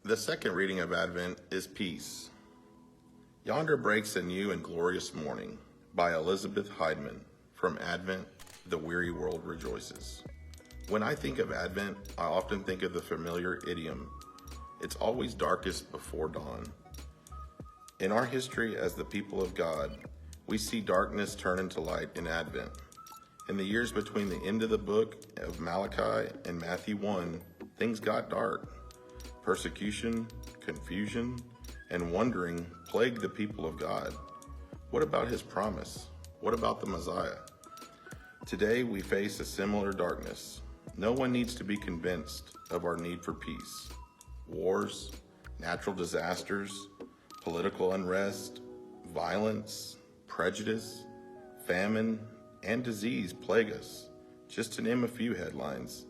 The second reading of Advent is Peace. Yonder breaks a new and glorious morning by Elizabeth Heidemann from Advent, The Weary World Rejoices. When I think of Advent, I often think of the familiar idiom, it's always darkest before dawn. In our history as the people of God, we see darkness turn into light in Advent. In the years between the end of the book of Malachi and Matthew 1, things got dark. Persecution, confusion, and wondering plagued the people of God. What about his promise? What about the Messiah? Today we face a similar darkness. No one needs to be convinced of our need for peace. Wars, natural disasters, political unrest, violence, prejudice, famine, and disease plague us, just to name a few headlines.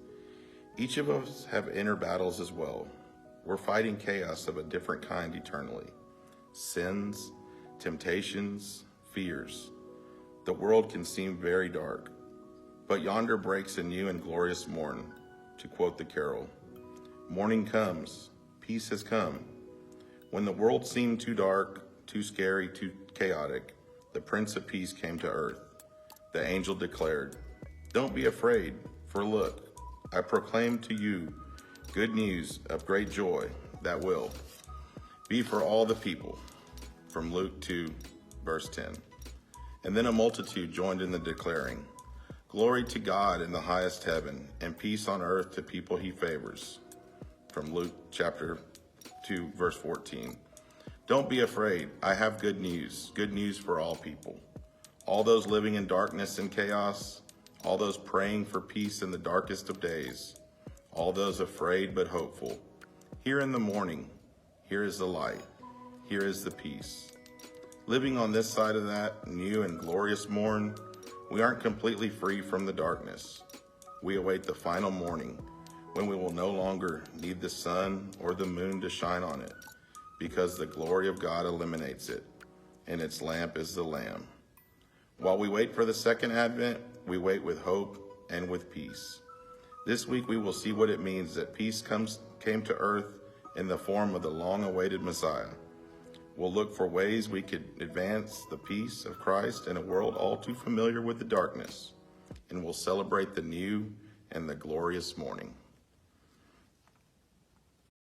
Each of us have inner battles as well. We're fighting chaos of a different kind eternally. Sins, temptations, fears. The world can seem very dark, but yonder breaks a new and glorious morn, to quote the carol. Morning comes, peace has come. When the world seemed too dark, too scary, too chaotic, the Prince of Peace came to earth. The angel declared, "Don't be afraid, for look, I proclaim to you good news of great joy that will be for all the people," from Luke 2, verse 10. And then a multitude joined in the declaring, "Glory to God in the highest heaven, and peace on earth to people he favors," from Luke chapter 2, verse 14. Don't be afraid, I have good news for all people. All those living in darkness and chaos, all those praying for peace in the darkest of days, all those afraid but hopeful. Here in the morning, here is the light, here is the peace. Living on this side of that new and glorious morn, we aren't completely free from the darkness. We await the final morning when we will no longer need the sun or the moon to shine on it, because the glory of God illuminates it, and its lamp is the Lamb. While we wait for the second advent, we wait with hope and with peace. This week we will see what it means that peace came to earth in the form of the long-awaited Messiah. We'll look for ways we could advance the peace of Christ in a world all too familiar with the darkness, and we'll celebrate the new and the glorious morning.